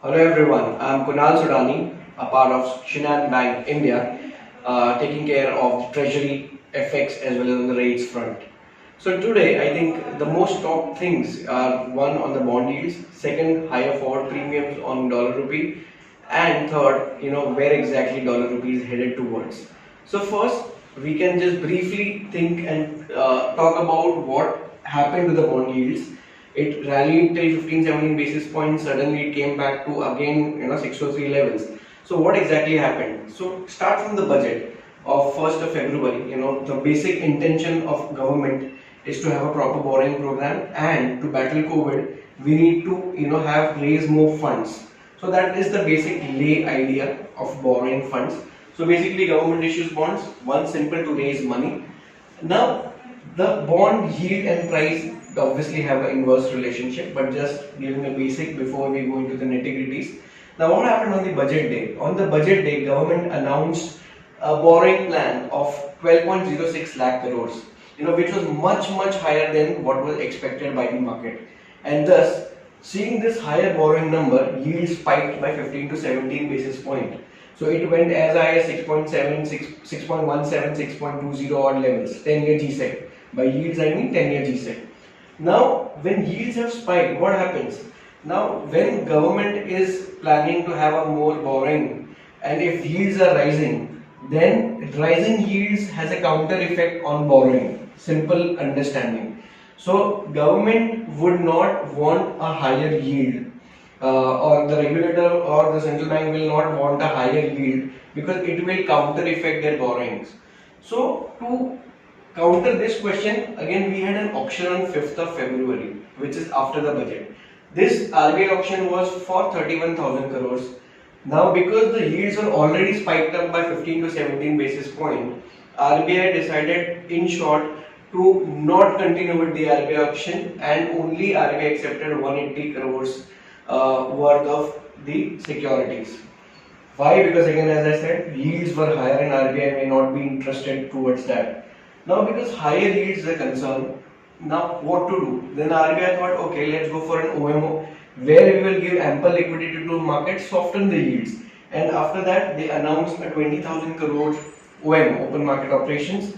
Hello everyone, I'm Kunal Sudani, a part of Shinhan Bank India, taking care of treasury, FX as well as on the rates front. So today I think the most top things are one on the bond yields, second higher forward premiums on dollar rupee, and third, where exactly dollar rupee is headed towards. So first we can just briefly think and talk about what happened to the bond yields. It rallied till 15-17 basis points. Suddenly it came back to again 603 levels. So what exactly happened? So start from the budget of 1st of February. The basic intention of government is to have a proper borrowing program, and to battle COVID we need to have raise more funds. So that is the basic lay idea of borrowing funds. So basically government issues bonds, one, simple to raise money. Now the bond yield and price obviously have an inverse relationship, but just giving a basic before we go into the nitty-gritties. Now what happened on the budget day? On the budget day, government announced a borrowing plan of 12.06 lakh crores, which was much higher than what was expected by the market. And thus, seeing this higher borrowing number, yield spiked by 15 to 17 basis point. So it went as high as 6.7, 6.17, 6.20 odd levels, 10-year GSEC. By yields I mean 10-year GSEC. Now, when yields have spiked, what happens? Now, when government is planning to have a more borrowing, and if yields are rising, then rising yields has a counter effect on borrowing. Simple understanding. So, government would not want a higher yield, or the regulator or the central bank will not want a higher yield, because it will counter effect their borrowings. So, to counter this question, again we had an auction on 5th of February, which is after the budget. This RBI auction was for 31,000 crores. Now because the yields were already spiked up by 15 to 17 basis point, RBI decided in short to not continue with the RBI auction, and only RBI accepted 180 crores worth of the securities. Why? Because again, as I said, yields were higher and RBI may not be interested towards that. Now because higher yields are concerned, now what to do? Then RBI thought, okay, let's go for an OMO where we will give ample liquidity to market, soften the yields. And after that, they announced a 20,000 crore OMO, open market operations.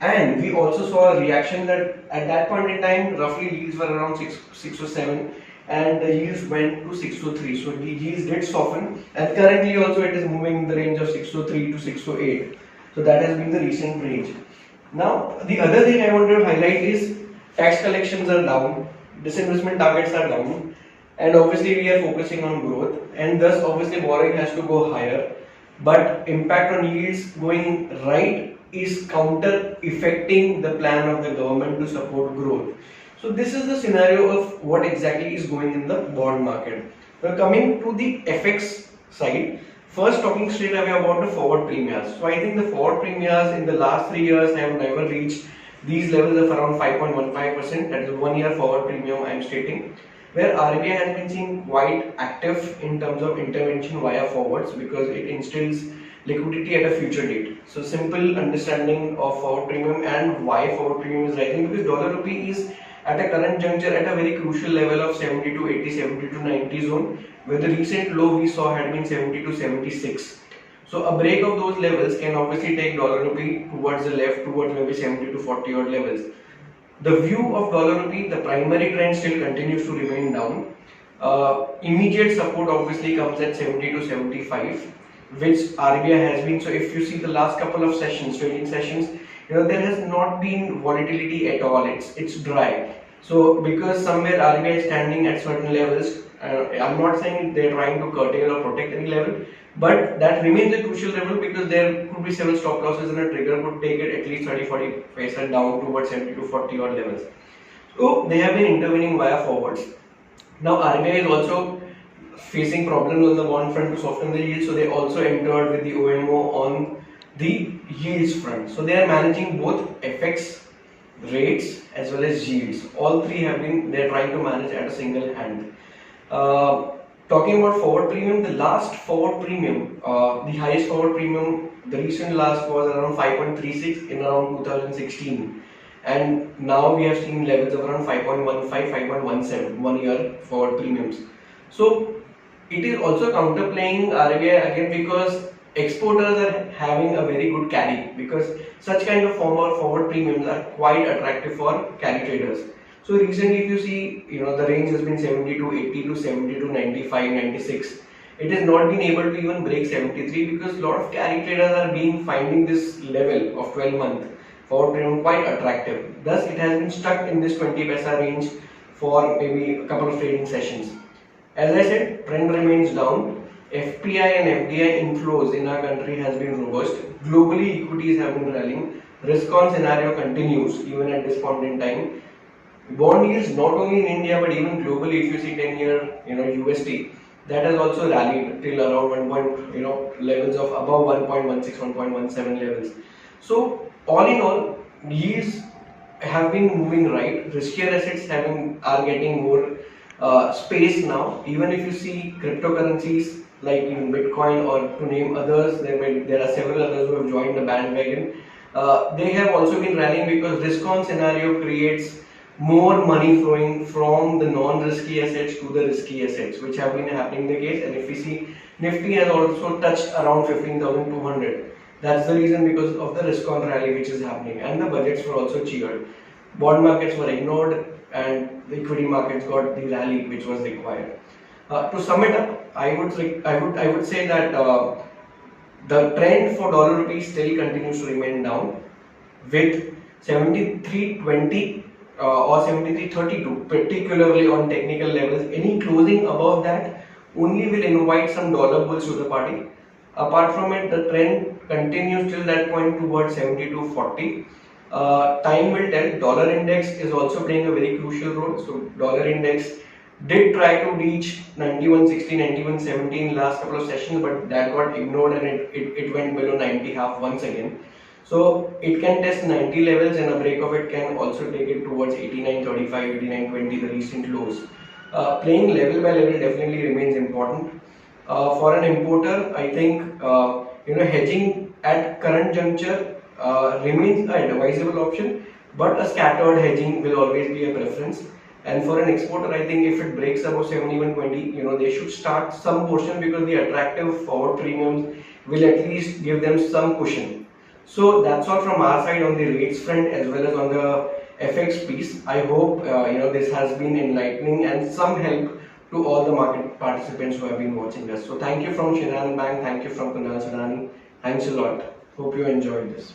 And we also saw a reaction that at that point in time, roughly yields were around 6 or 7, and the yields went to 603. So the yields did soften, and currently also it is moving in the range of 603 to 608. So that has been the recent range. Now, the other thing I want to highlight is tax collections are down, disinvestment targets are down, and obviously we are focusing on growth, and thus obviously borrowing has to go higher. But impact on yields going right is counter affecting the plan of the government to support growth. So this is the scenario of what exactly is going in the bond market. Now coming to the FX side. First, talking straight away about the forward premiums. So I think the forward premiums in the last 3 years have never reached these levels of around 5.15%. That is 1 year forward premium I am stating, where RBI has been seen quite active in terms of intervention via forwards, because it instills liquidity at a future date. So simple understanding of forward premium and why forward premium is rising, because dollar rupee is at a current juncture at a very crucial level of 70 to 80, 70 to 90 zone, where the recent low we saw had been 70 to 76. So a break of those levels can obviously take dollar rupee towards the left, towards maybe 70 to 40 odd levels. The view of dollar rupee, the primary trend still continues to remain down. Immediate support obviously comes at 70 to 75, which RBI has been. So if you see the last couple of sessions, trading sessions, there has not been volatility at all. It's dry. So because somewhere RBI is standing at certain levels, I'm not saying they're trying to curtail or protect any level, but that remains a crucial level, because there could be several stop losses and a trigger could take it at least 30-40% down towards 70 to 40 odd levels. So they have been intervening via forwards. Now RBI is also facing problems on the bond front to soften the yield, so they also entered with the OMO on the yields front. So they are managing both FX rates as well as yields. All three have been, they are trying to manage at a single hand. Talking about forward premium, the last forward premium, the highest forward premium, the recent last was around 5.36 in around 2016, and now we have seen levels of around 5.15, 5.17 1 year forward premiums. So it is also counterplaying RBI again because exporters are having a very good carry, because such kind of forward premiums are quite attractive for carry traders. So recently, if you see, the range has been 70 to 80 to 70 to 95, 96. It has not been able to even break 73 because a lot of carry traders are being finding this level of 12-month forward premium quite attractive. Thus, it has been stuck in this 20 paisa range for maybe a couple of trading sessions. As I said, trend remains down. FPI and FDI inflows in our country has been robust. Globally, equities have been rallying. Risk-on scenario continues even at this point in time. Bond yields not only in India but even globally. If you see 10-year, USD, that has also rallied till around 1 levels of above 1.16, 1.17 levels. So all in all, yields have been moving right. Riskier assets are getting more space now. Even if you see cryptocurrencies like even Bitcoin, or to name others, there are several others who have joined the bandwagon. They have also been rallying because risk-on scenario creates more money flowing from the non-risky assets to the risky assets, which have been happening the case. And if we see, Nifty has also touched around 15,200. That's the reason, because of the risk-on rally which is happening, and the budgets were also cheered. Bond markets were ignored, and the equity markets got the rally which was required. To sum it up, I would say that the trend for dollar rupee still continues to remain down, with 73.20 or 73.32, particularly on technical levels. Any closing above that only will invite some dollar bulls to the party. Apart from it, the trend continues till that point towards 72.40. Time will tell. Dollar index is also playing a very crucial role. So dollar index did try to reach 91.60, 91.70 in last couple of sessions, but that got ignored, and it went below 90 half once again. So it can test 90 levels, and a break of it can also take it towards 89.35, 89.20, the recent lows. Playing level by level definitely remains important. For an importer, I think hedging at current juncture remains an advisable option, but a scattered hedging will always be a preference. And for an exporter, I think if it breaks above 71.20, they should start some portion, because the attractive forward premiums will at least give them some cushion. So that's all from our side on the rates front as well as on the FX piece. I hope this has been enlightening and some help to all the market participants who have been watching us. So thank you from Shinhan Bank, thank you from Kunal Sudani. Thanks a lot. Hope you enjoyed this.